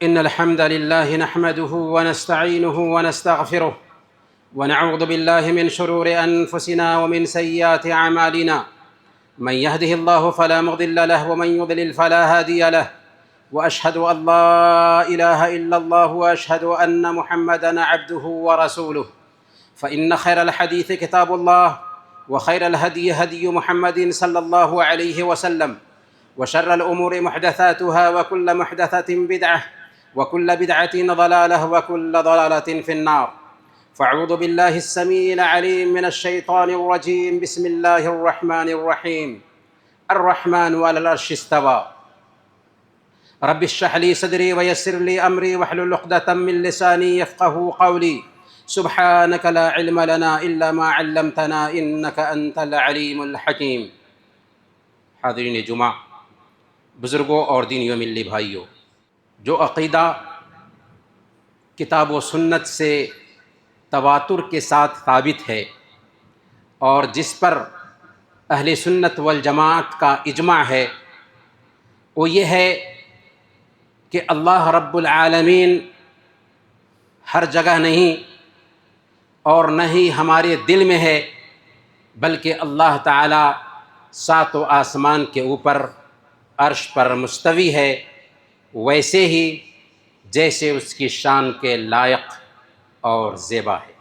إن الحمد لله نحمده ونستعينه ونستغفره ونعوذ بالله من شرور أنفسنا ومن سيئات أعمالنا. من يهده الله فلا مضل له ومن يضلل فلا هادي له، وأشهد أن لا إله إلا الله وأشهد أن محمدًا عبده ورسوله. فإن خير الحديث كتاب الله، وخير الهدي هدي محمد صلى الله عليه وسلم، وشر الأمور محدثاتها وكل محدثة بدعة وكل بدعة ضلالة وكل ضلالة في النار. فأعوذ بالله السميع العليم من الشيطان الرجيم. بسم الله الرحمن الرحيم. الرحمن على العرش استوى. رب اشرح لي صدري ويسر لي أمري واحلل عقدة من لساني يفقهوا قولي. سبحانك لا علم لنا إلا ما علمتنا إنك أنت العليم الحكيم. حاضرین جمعہ، بزرگوں اور دینیوں ملی بھائیوں، جو عقیدہ کتاب و سنت سے تواتر کے ساتھ ثابت ہے اور جس پر اہل سنت والجماعت کا اجماع ہے، وہ یہ ہے کہ اللہ رب العالمین ہر جگہ نہیں اور نہ ہی ہمارے دل میں ہے، بلکہ اللہ تعالی ساتوں آسمان کے اوپر عرش پر مستوی ہے، ویسے ہی جیسے اس کی شان کے لائق اور زیبا ہے۔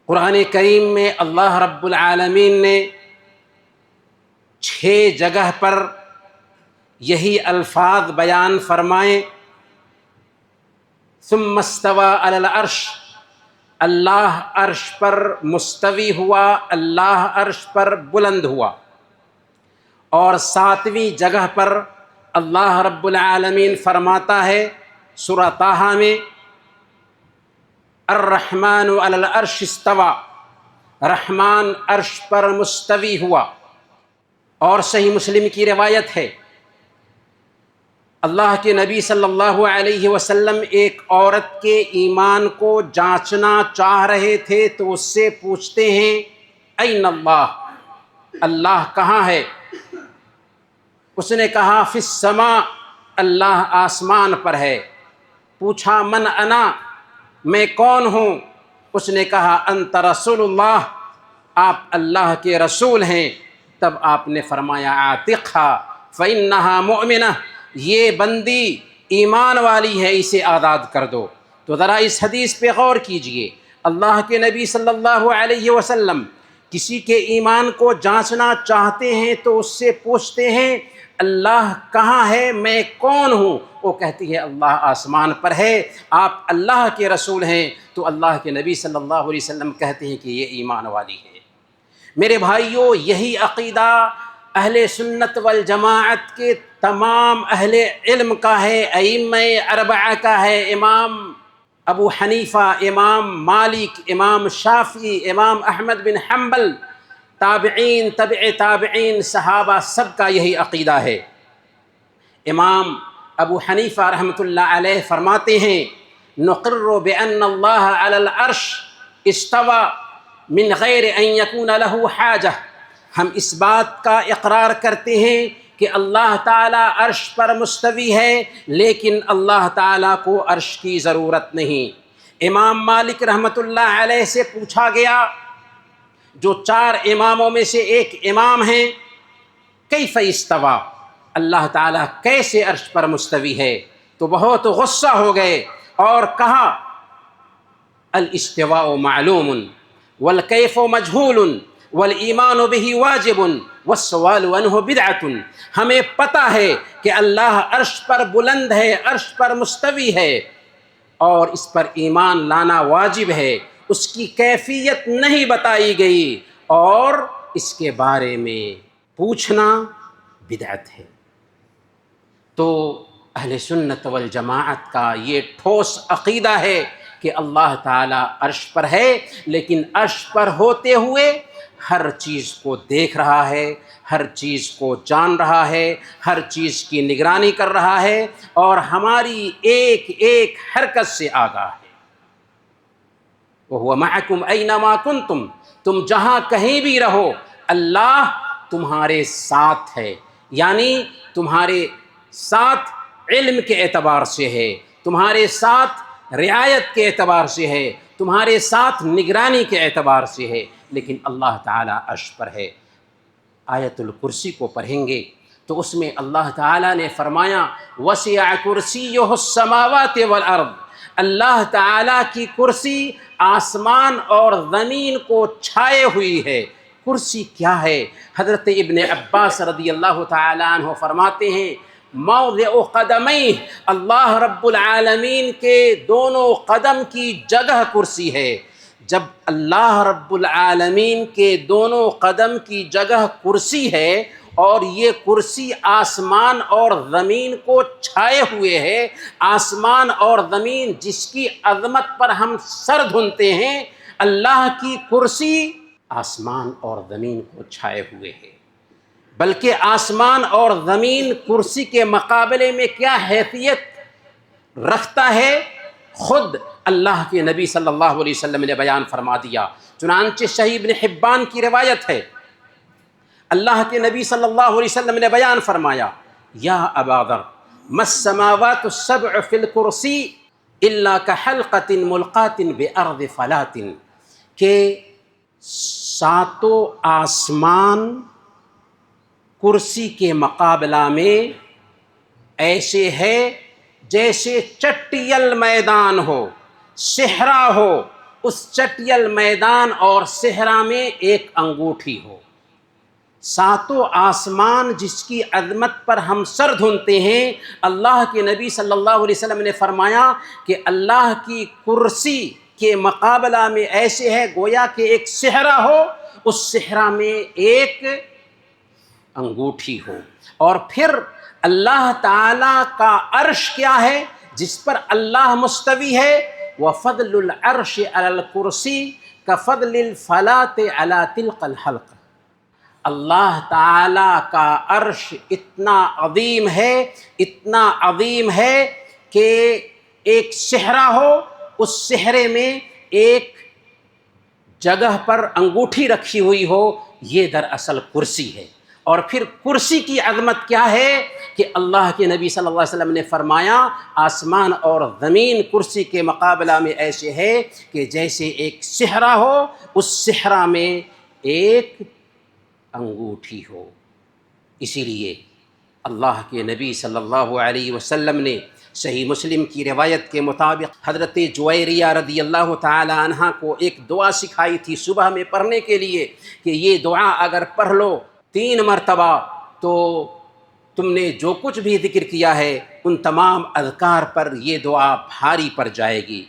قرآن کریم میں اللہ رب العالمین نے 6 جگہ پر یہی الفاظ بیان فرمائے، ثم استوى علی العرش، اللہ عرش پر مستوی ہوا، اللہ عرش پر بلند ہوا۔ اور 7ویں جگہ پر اللہ رب العالمین فرماتا ہے سورہ طٰہٰ میں، الرحمن علی العرش استوى، رحمان عرش پر مستوی ہوا۔ اور صحیح مسلم کی روایت ہے، اللہ کے نبی صلی اللہ علیہ وسلم ایک عورت کے ایمان کو جانچنا چاہ رہے تھے تو اس سے پوچھتے ہیں، این اللہ، اللہ کہاں ہے؟ اس نے کہا فی السماء، اللہ آسمان پر ہے۔ پوچھا من انا، میں کون ہوں؟ اس نے کہا انت رسول اللہ، آپ اللہ کے رسول ہیں۔ تب آپ نے فرمایا اعتقھا فإنہا مؤمنہ، یہ بندی ایمان والی ہے، اسے آزاد کر دو۔ تو ذرا اس حدیث پہ غور کیجئے، اللہ کے نبی صلی اللہ علیہ وسلم کسی کے ایمان کو جانچنا چاہتے ہیں تو اس سے پوچھتے ہیں اللہ کہاں ہے، میں کون ہوں؟ وہ کہتی ہے اللہ آسمان پر ہے، آپ اللہ کے رسول ہیں۔ تو اللہ کے نبی صلی اللہ علیہ وسلم کہتے ہیں کہ یہ ایمان والی ہے۔ میرے بھائیوں، یہی عقیدہ اہل سنت والجماعت کے تمام اہل علم کا ہے، ائمہ اربعہ کا ہے، امام ابو حنیفہ، امام مالک، امام شافعی، امام احمد بن حنبل، تابعین، تبع تابعین، صحابہ، سب کا یہی عقیدہ ہے۔ امام ابو حنیفہ رحمۃ اللہ علیہ فرماتے ہیں نقر بأن اللہ علی العرش استوى من غیر ان یکون له حاجہ، ہم اس بات کا اقرار کرتے ہیں کہ اللہ تعالیٰ عرش پر مستوی ہے، لیکن اللہ تعالیٰ کو عرش کی ضرورت نہیں۔ امام مالک رحمۃ اللہ علیہ سے پوچھا گیا، جو 4 اماموں میں سے ایک امام ہیں، کیف استوى، اللہ تعالیٰ کیسے عرش پر مستوی ہے؟ تو بہت غصہ ہو گئے اور کہا الاستواء معلوم والکیف مجہول والایمان به واجب والسؤال عنہ بدعۃ، ہمیں پتہ ہے کہ اللہ عرش پر بلند ہے، عرش پر مستوی ہے، اور اس پر ایمان لانا واجب ہے، اس کی کیفیت نہیں بتائی گئی، اور اس کے بارے میں پوچھنا بدعت ہے۔ تو اہل سنت والجماعت کا یہ ٹھوس عقیدہ ہے کہ اللہ تعالیٰ عرش پر ہے، لیکن عرش پر ہوتے ہوئے ہر چیز کو دیکھ رہا ہے، ہر چیز کو جان رہا ہے، ہر چیز کی نگرانی کر رہا ہے، اور ہماری ایک ایک حرکت سے آگاہ ہے۔ وَهُوَ مَعَكُمْ أَيْنَمَا كُنْتُمْ، تم جہاں کہیں بھی رہو اللہ تمہارے ساتھ ہے، یعنی تمہارے ساتھ علم کے اعتبار سے ہے، تمہارے ساتھ رعایت کے اعتبار سے ہے، تمہارے ساتھ نگرانی کے اعتبار سے ہے، لیکن اللہ تعالیٰ عرش پر ہے۔ آیت الکرسی کو پڑھیں گے تو اس میں اللہ تعالیٰ نے فرمایا وسع کرسیہ السماوات والارض، اللہ تعالیٰ کی کرسی آسمان اور زمین کو چھائے ہوئی ہے۔ کرسی کیا ہے؟ حضرت ابن عباس رضی اللہ تعالیٰ عنہ فرماتے ہیں موضع قدمین، اللہ رب العالمین کے دونوں قدم کی جگہ کرسی ہے۔ جب اللہ رب العالمین کے دونوں قدم کی جگہ کرسی ہے اور یہ کرسی آسمان اور زمین کو چھائے ہوئے ہے، آسمان اور زمین جس کی عظمت پر ہم سر دھنتے ہیں، اللہ کی کرسی آسمان اور زمین کو چھائے ہوئے ہے۔ بلکہ آسمان اور زمین کرسی کے مقابلے میں کیا حیثیت رکھتا ہے، خود اللہ کے نبی صلی اللہ علیہ وسلم نے بیان فرما دیا۔ چنانچہ صحیح ابن حبان کی روایت ہے، اللہ کے نبی صلی اللہ علیہ وسلم نے بیان فرمایا یا ابا ذر ما السماوات السبع فی الکرسی الا کحلقۃ ملقاۃ بارض فلاۃ، کہ ساتوں آسمان کرسی کے مقابلہ میں ایسے ہے جیسے چٹیل میدان ہو، صحرا ہو، اس چٹیل میدان اور صحرا میں ایک انگوٹھی ہو۔ ساتوں آسمان جس کی عظمت پر ہم سر دھنتے ہیں، اللہ کے نبی صلی اللہ علیہ وسلم نے فرمایا کہ اللہ کی کرسی کے مقابلہ میں ایسے ہے گویا کہ ایک صحرا ہو، اس صحرا میں ایک انگوٹھی ہو۔ اور پھر اللہ تعالیٰ کا عرش کیا ہے جس پر اللہ مستوی ہے، وَفَضْلُ الْعَرْشِ عَلَى الْكُرْسِي كَفَضْلِ الْفَلَاةِ عَلَى تِلْكَ الْحَلْقَ، اللہ تعالیٰ کا عرش اتنا عظیم ہے، اتنا عظیم ہے کہ ایک صحرا ہو، اس صحرے میں ایک جگہ پر انگوٹھی رکھی ہوئی ہو، یہ دراصل کرسی ہے۔ اور پھر کرسی کی عظمت کیا ہے کہ اللہ کے نبی صلی اللہ علیہ وسلم نے فرمایا آسمان اور زمین کرسی کے مقابلہ میں ایسے ہے کہ جیسے ایک صحرا ہو، اس صحرا میں ایک انگوٹھی ہو۔ اسی لیے اللہ کے نبی صلی اللہ علیہ وسلم نے صحیح مسلم کی روایت کے مطابق حضرت جویریہ رضی اللہ تعالی عنہ کو ایک دعا سکھائی تھی صبح میں پڑھنے کے لیے کہ یہ دعا اگر پڑھ لو 3 مرتبہ تو تم نے جو کچھ بھی ذکر کیا ہے ان تمام اذکار پر یہ دعا بھاری پڑ جائے گی۔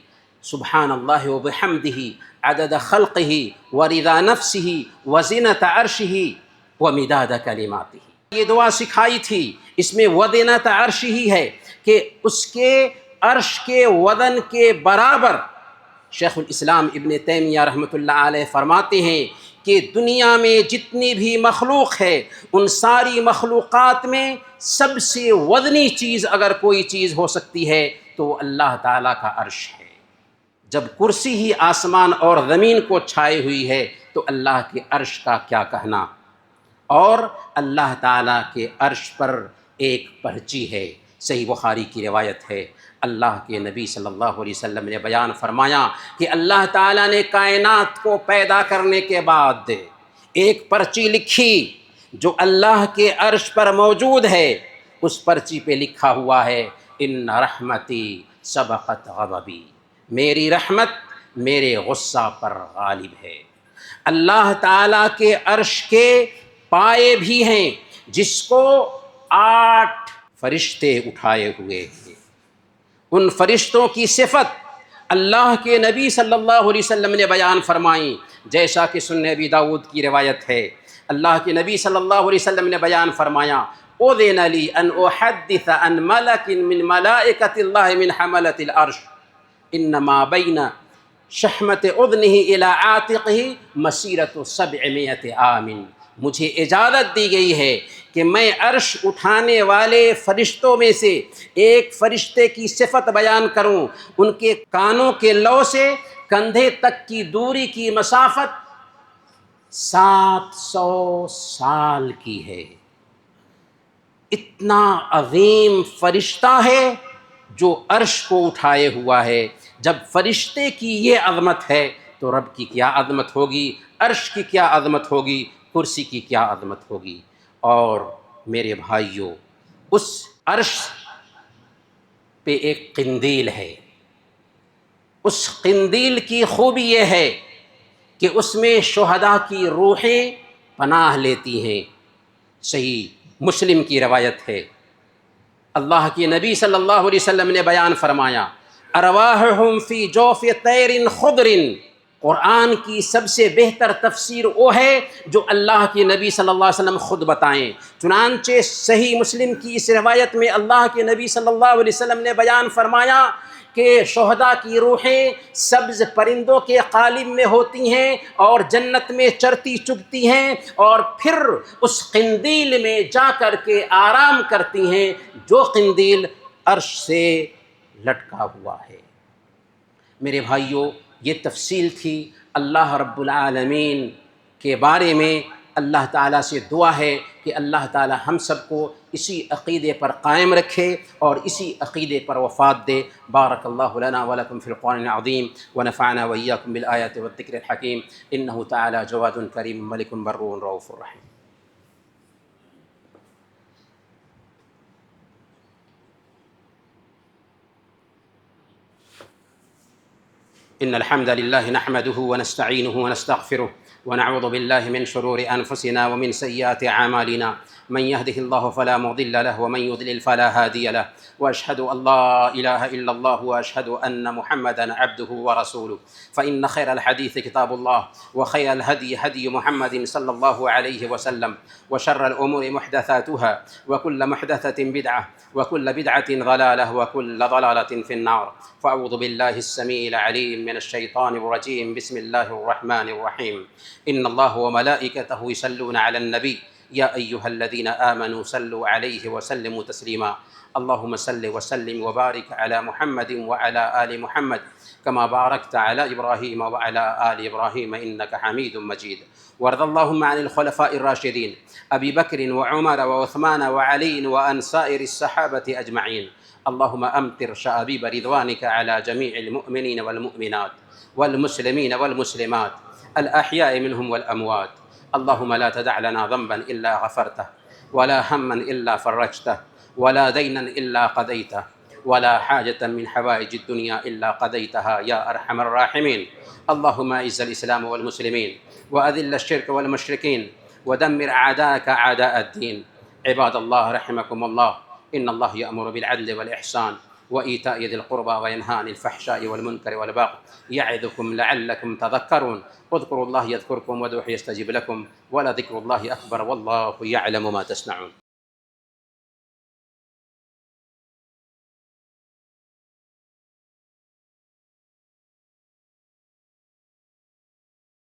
سبحان اللہ وبحمدہ عدد خلقہ ورضا نفسہ وزنۃ عرشہ ومداد کلماتہ، یہ دعا سکھائی تھی۔ اس میں وزنۃ عرشہ ہے کہ اس کے عرش کے وزن کے برابر شیخ الاسلام ابن تیمیہ رحمۃ اللہ علیہ فرماتے ہیں کہ دنیا میں جتنی بھی مخلوق ہے ان ساری مخلوقات میں سب سے وزنی چیز اگر کوئی چیز ہو سکتی ہے تو وہ اللہ تعالیٰ کا عرش ہے۔ جب کرسی ہی آسمان اور زمین کو چھائے ہوئی ہے تو اللہ کے عرش کا کیا کہنا۔ اور اللہ تعالیٰ کے عرش پر ایک پرچی ہے، صحیح بخاری کی روایت ہے، اللہ کے نبی صلی اللہ علیہ وسلم نے بیان فرمایا کہ اللہ تعالیٰ نے کائنات کو پیدا کرنے کے بعد ایک پرچی لکھی جو اللہ کے عرش پر موجود ہے۔ اس پرچی پہ لکھا ہوا ہے ان رحمتی سبقت غضبی، میری رحمت میرے غصہ پر غالب ہے۔ اللہ تعالیٰ کے عرش کے پائے بھی ہیں جس کو 8 فرشتے اٹھائے ہوئے ہیں۔ ان فرشتوں کی صفت اللہ کے نبی صلی اللہ علیہ وسلم نے بیان فرمائی، جیسا کہ سنن ابی داؤد کی روایت ہے۔ اللہ کے نبی صلی اللہ علیہ وسلم نے بیان فرمایا اذن لی ان احدث عن ملک من ملائکۃ اللہ من حملۃ العرش انما بین شحمۃ اذنہ الی عاتقہ مسیرۃ 700 عام، مجھے اجازت دی گئی ہے کہ میں عرش اٹھانے والے فرشتوں میں سے ایک فرشتے کی صفت بیان کروں۔ ان کے کانوں کے لو سے کندھے تک کی دوری کی مسافت 700 سال کی ہے۔ اتنا عظیم فرشتہ ہے جو عرش کو اٹھائے ہوا ہے۔ جب فرشتے کی یہ عظمت ہے تو رب کی کیا عظمت ہوگی، عرش کی کیا عظمت ہوگی، کرسی کی کیا عظمت ہوگی۔ اور میرے بھائیوں، اس عرش پہ ایک قندیل ہے، اس قندیل کی خوبی یہ ہے کہ اس میں شہداء کی روحیں پناہ لیتی ہیں۔ صحیح مسلم کی روایت ہے، اللہ کے نبی صلی اللہ علیہ وسلم نے بیان فرمایا، ارواحہم فی جوف طیر خضر۔ قرآن کی سب سے بہتر تفسیر وہ ہے جو اللہ کے نبی صلی اللہ علیہ وسلم خود بتائیں۔ چنانچہ صحیح مسلم کی اس روایت میں اللہ کے نبی صلی اللہ علیہ وسلم نے بیان فرمایا کہ شہداء کی روحیں سبز پرندوں کے قالب میں ہوتی ہیں اور جنت میں چرتی چگتی ہیں، اور پھر اس قندیل میں جا کر کے آرام کرتی ہیں جو قندیل عرش سے لٹکا ہوا ہے۔ میرے بھائیوں، یہ تفصیل تھی اللہ رب العالمین کے بارے میں۔ اللہ تعالیٰ سے دعا ہے کہ اللہ تعالیٰ ہم سب کو اسی عقیدے پر قائم رکھے اور اسی عقیدے پر وفات دے۔ بارک اللہ لنا ولکم فی القرآن العظیم ونفعنا وإیاکم بالآیات والذکر الحکیم، انہ تعالیٰ جواد کریم ملک بر رؤوف رحیم۔ إن الحمد لله نحمده ونستعينه ونستغفره ونعوذ بالله من شرور أنفسنا ومن سيئات أعمالنا، من يهده الله فلا مضل له ومن يضلل فلا هادي له، وأشهد أن لا إله إلا الله وأشهد أن محمدا عبده ورسوله، فإن خير الحديث كتاب الله وخير الهدي هدي محمد صلى الله عليه وسلم، وشر الأمور محدثاتها وكل محدثة بدعة وكل بدعة ضلالة وكل ضلالة في النار، فأعوذ بالله السميع العليم من الشيطان الرجيم، بسم الله الرحمن الرحيم، إن الله وملائكته يصلون على النبي يا أيها الذين آمنوا صلوا عليه وسلموا تسليما، اللهم صل وسلم وبارك على محمد وعلى آل محمد كما باركت على إبراهيم وعلى آل إبراهيم إنك حميد مجيد، وارض اللهم عن الخلفاء الراشدين أبي بكر وعمر وعثمان وعلي وعن سائر الصحابة أجمعين، اللهم أمطر شأبيب رضوانك على جميع المؤمنين والمؤمنات والمسلمين والمسلمات الأحياء منهم والأموات، اللهم لا تدع لنا ذنبا إلا غفرته ولا هما إلا فرجته ولا دينا إلا قضيته ولا حاجة من حوائج الدنيا إلا قضيتها يا أرحم الراحمين، اللهم أعز الإسلام والمسلمين وأذل الشرك والمشركين ودمر أعداءك أعداء الدين، عباد الله رحمكم الله، إن الله يأمر بالعدل والإحسان وإيتاء ذي القربى وينهى عن الفحشاء والمنكر والبغي يعظكم لعلكم تذكرون، اذكروا الله يذكركم وادعوه يستجب لكم ولذكر الله أكبر والله يعلم ما تصنعون۔